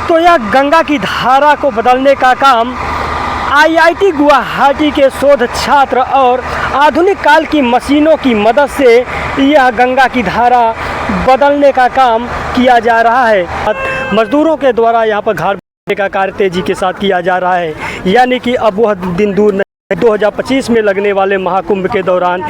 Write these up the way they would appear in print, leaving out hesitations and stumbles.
तो यह गंगा की धारा को बदलने का काम आईआईटी गुवाहाटी के शोध छात्र और आधुनिक काल की मशीनों की मदद से यह गंगा की धारा बदलने का काम किया जा रहा है। मजदूरों के द्वारा यहाँ पर घाट बनाने का कार्य तेजी के साथ किया जा रहा है, यानी कि अब वह दिन दूर नहीं। 2025 में लगने वाले महाकुंभ के दौरान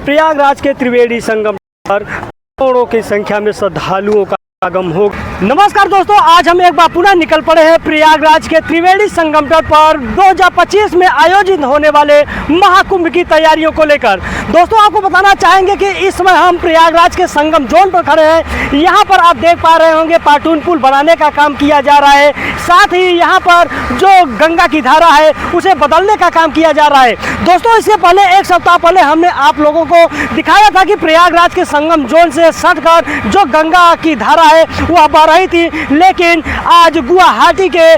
प्रयागराज के त्रिवेणी संगम पर करोड़ों की संख्या में श्रद्धालुओं का आगम हो। नमस्कार दोस्तों, आज हम एक बार पुनः निकल पड़े हैं प्रयागराज के त्रिवेणी संगम तट पर 2025 में आयोजित होने वाले महाकुंभ की तैयारियों को लेकर। दोस्तों, आपको बताना चाहेंगे कि इस समय हम प्रयागराज के संगम जोन पर खड़े हैं। यहाँ पर आप देख पा रहे होंगे पाटून पुल बनाने का काम किया जा रहा है, साथ ही यहाँ पर जो गंगा की धारा है उसे बदलने का काम किया जा रहा है। दोस्तों, इससे पहले एक सप्ताह पहले हमने आप लोगों को दिखाया था कि प्रयागराज के संगम जोन से सटकर जो गंगा की धारा है वह बह रही थी, लेकिन आज गुवाहाटी के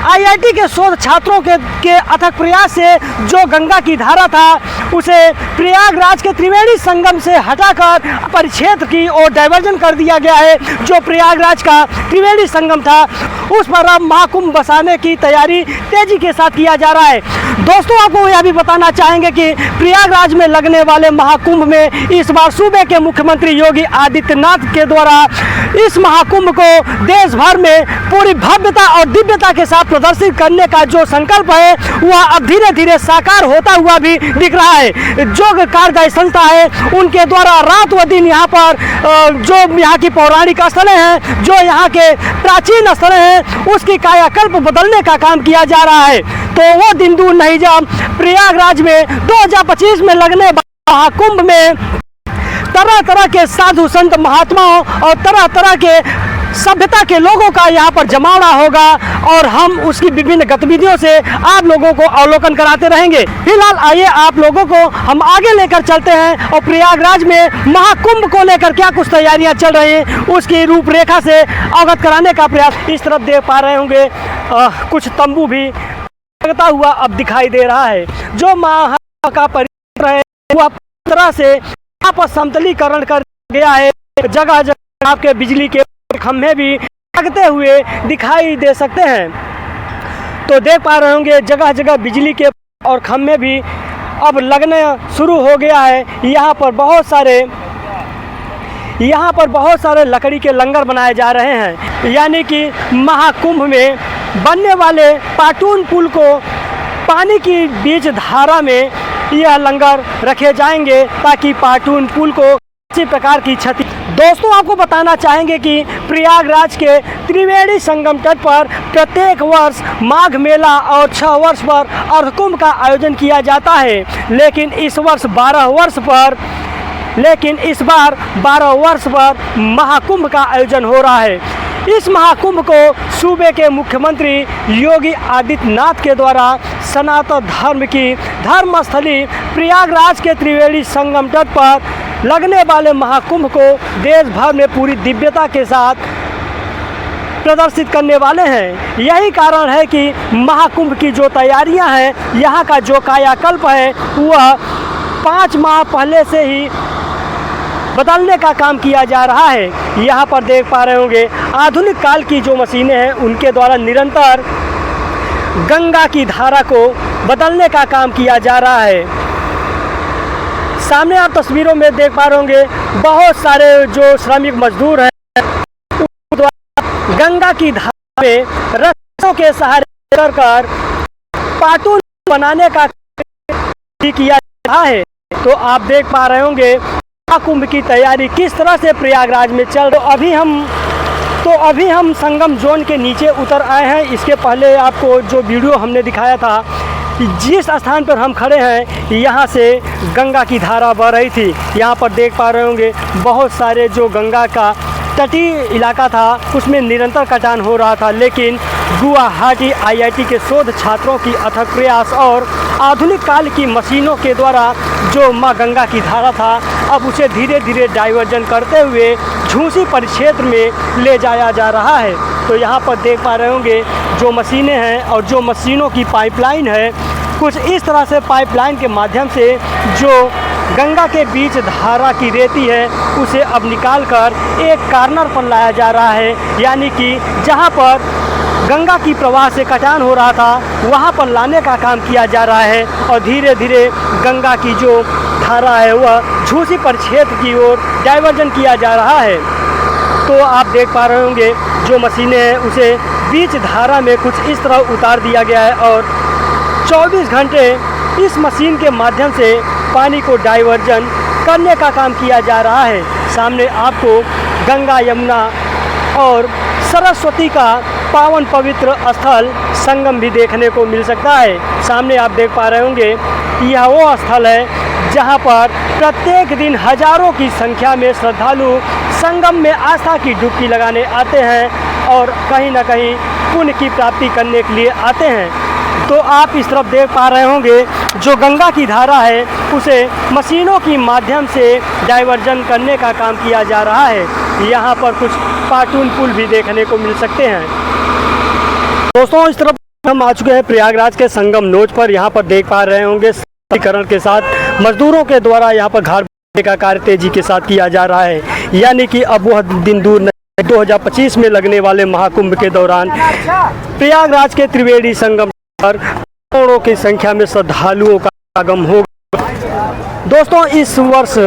आईआईटी के शोध छात्रों के अथक प्रयास से जो गंगा की धारा था उसे प्रयागराज के त्रिवेणी संगम से हटाकर परिक्षेत्र की ओर डाइवर्जन कर दिया गया है। जो प्रयागराज का त्रिवेणी संगम था उस पर अब महाकुंभ बसाने की तैयारी तेजी के साथ किया जा रहा है। दोस्तों, आपको यह भी बताना चाहेंगे कि प्रयागराज में लगने वाले महाकुंभ में इस बार सूबे के मुख्यमंत्री योगी आदित्यनाथ के द्वारा इस महाकुंभ को देश भर में पूरी भव्यता और दिव्यता के साथ प्रदर्शित करने का जो संकल्प है वह अब धीरे धीरे साकार होता हुआ भी दिख रहा है। जो कार्यदायी संस्था है उनके द्वारा रात व दिन यहाँ पर जो यहाँ की पौराणिक स्थलें हैं, जो यहाँ के प्राचीन स्थलें हैं, उसकी कायाकल्प बदलने का काम किया जा रहा है। तो वो दिन दूर नहीं जब प्रयागराज में 2025 में लगने वाले महाकुंभ में तरह तरह के साधु संत महात्माओं और तरह तरह के सभ्यता के लोगों का यहाँ पर जमावड़ा होगा और हम उसकी विभिन्न गतिविधियों से आप लोगों को अवलोकन कराते रहेंगे। फिलहाल आइए आप लोगों को हम आगे लेकर चलते हैं और प्रयागराज में महाकुंभ को लेकर क्या कुछ तैयारियां चल रही हैं उसकी रूपरेखा से अवगत कराने का प्रयास। इस तरफ देख पा रहे होंगे कुछ तंबू भी लगता हुआ अब दिखाई दे रहा है। जो महा का परिसर है वह तरह से यहाँ पर समतलीकरण कर गया है। जगह जगह आपके बिजली के खंभे भी लगते हुए दिखाई दे सकते हैं। तो देख पा रहे होंगे जगह जगह बिजली के और खंभे भी अब लगने शुरू हो गया है। यहाँ पर बहुत सारे लकड़ी के लंगर बनाए जा रहे हैं, यानी कि महाकुंभ में बनने वाले पाटून पुल को पानी की बीच धारा में यह लंगर रखे जाएंगे ताकि पाटून पुल को किसी प्रकार की क्षति। दोस्तों, आपको बताना चाहेंगे कि प्रयागराज के त्रिवेणी संगम तट पर प्रत्येक वर्ष माघ मेला और 6 वर्ष पर अर्धकुंभ का आयोजन किया जाता है, लेकिन इस बार 12 वर्ष पर महाकुंभ का आयोजन हो रहा है। इस महाकुंभ को सूबे के मुख्यमंत्री योगी आदित्यनाथ के द्वारा सनातन धर्म की धर्मस्थली प्रयागराज के त्रिवेणी संगम तट पर लगने वाले महाकुंभ को देश भर में पूरी दिव्यता के साथ प्रदर्शित करने वाले हैं। यही कारण है कि महाकुंभ की जो तैयारियां हैं, यहाँ का जो कायाकल्प है वह 5 माह पहले से ही बदलने का काम किया जा रहा है। यहाँ पर देख पा रहे होंगे आधुनिक काल की जो मशीनें हैं उनके द्वारा निरंतर गंगा की धारा को बदलने का काम किया जा रहा है। सामने आप तस्वीरों में देख पा रहे होंगे बहुत सारे जो श्रमिक मजदूर हैं गंगा की धारा में रस्सियों के सहारे कर पाटून बनाने का किया जा रहा है। तो आप देख पा रहे होंगे महाकुंभ की तैयारी किस तरह से प्रयागराज में चल रही। तो अभी हम संगम जोन के नीचे उतर आए हैं। इसके पहले आपको जो वीडियो हमने दिखाया था, जिस स्थान पर हम खड़े हैं यहाँ से गंगा की धारा बह रही थी। यहाँ पर देख पा रहे होंगे बहुत सारे जो गंगा का तटीय इलाका था उसमें निरंतर कटान हो रहा था, लेकिन गुवाहाटी आईआईटी के शोध छात्रों की अथक प्रयास और आधुनिक काल की मशीनों के द्वारा जो माँ गंगा की धारा था अब उसे धीरे धीरे डाइवर्जन करते हुए झूसी परिक्षेत्र में ले जाया जा रहा है। तो यहाँ पर देख पा रहे होंगे जो मशीनें हैं और जो मशीनों की पाइपलाइन है, कुछ इस तरह से पाइपलाइन के माध्यम से जो गंगा के बीच धारा की रेती है उसे अब निकालकर एक कार्नर पर लाया जा रहा है, यानी कि जहां पर गंगा की प्रवाह से कटान हो रहा था वहां पर लाने का काम किया जा रहा है और धीरे धीरे गंगा की जो धारा है वह झूसी परिक्षेत्र की ओर डाइवर्जन किया जा रहा है। तो आप देख पा रहे होंगे जो मशीनें हैं उसे बीच धारा में कुछ इस तरह उतार दिया गया है और 24 घंटे इस मशीन के माध्यम से पानी को डाइवर्जन करने का काम किया जा रहा है। सामने आपको गंगा, यमुना और सरस्वती का पावन पवित्र स्थल संगम भी देखने को मिल सकता है। सामने आप देख पा रहे होंगे यह वो स्थल है जहां पर प्रत्येक दिन हजारों की संख्या में श्रद्धालु संगम में आस्था की डुबकी लगाने आते हैं और कहीं ना कहीं पुण्य की प्राप्ति करने के लिए आते हैं। तो आप इस तरफ देख पा रहे होंगे जो गंगा की धारा है उसे मशीनों की माध्यम से डाइवर्जन करने का काम किया जा रहा है। यहाँ पर कुछ पाटून पुल भी देखने को मिल सकते हैं। दोस्तों इस तरफ हम आ चुके हैं प्रयागराज के संगम नोच पर। यहाँ पर देख पा रहे होंगे करण के साथ मजदूरों के द्वारा यहाँ पर घाट बनाने का कार्य तेजी के साथ किया जा रहा है, यानी कि अब वह दिन दूर नहीं 2025 में लगने वाले महाकुंभ के दौरान प्रयागराज के त्रिवेणी संगम पर करोड़ों की संख्या में श्रद्धालुओं का आगमन होगा। दोस्तों इस वर्ष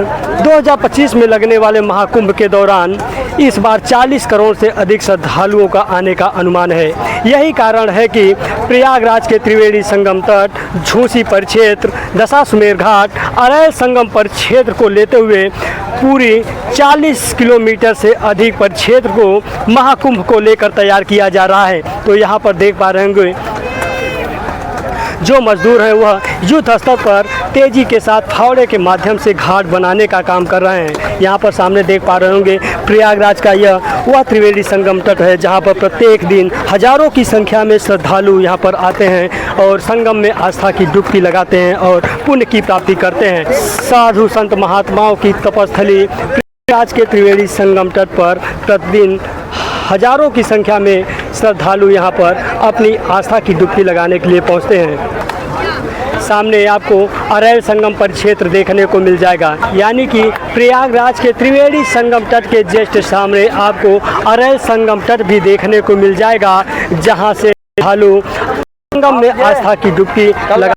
2025 में लगने वाले महाकुंभ के दौरान इस बार 40 करोड़ से अधिक श्रद्धालुओं का आने का अनुमान है। यही कारण है कि प्रयागराज के त्रिवेणी संगम तट, झूसी परिक्षेत्र, दशाश्वमेध घाट, अरैल संगम परिक्षेत्र को लेते हुए पूरी 40 किलोमीटर से अधिक परिक्षेत्र को महाकुंभ को लेकर तैयार किया जा रहा है। तो यहाँ पर देख पा रहे होंगे जो मजदूर हैं वह युद्ध स्तर पर तेजी के साथ फावड़े के माध्यम से घाट बनाने का काम कर रहे हैं। यहाँ पर सामने देख पा रहे होंगे प्रयागराज का यह वह त्रिवेणी संगम तट है जहाँ पर प्रत्येक दिन हजारों की संख्या में श्रद्धालु यहाँ पर आते हैं और संगम में आस्था की डुबकी लगाते हैं और पुण्य की प्राप्ति करते हैं। साधु संत महात्माओं की तपस्थली प्रयागराज के त्रिवेणी संगम तट पर प्रतिदिन हजारों की संख्या में श्रद्धालु यहाँ पर अपनी आस्था की डुबकी लगाने के लिए पहुँचते हैं। सामने आपको अरैल संगम परिक्षेत्र देखने को मिल जाएगा, यानी कि प्रयागराज के त्रिवेणी संगम तट के जस्ट सामने आपको अरैल संगम तट भी देखने को मिल जाएगा, जहाँ से श्रद्धालु संगम में आस्था की डुबकी लगा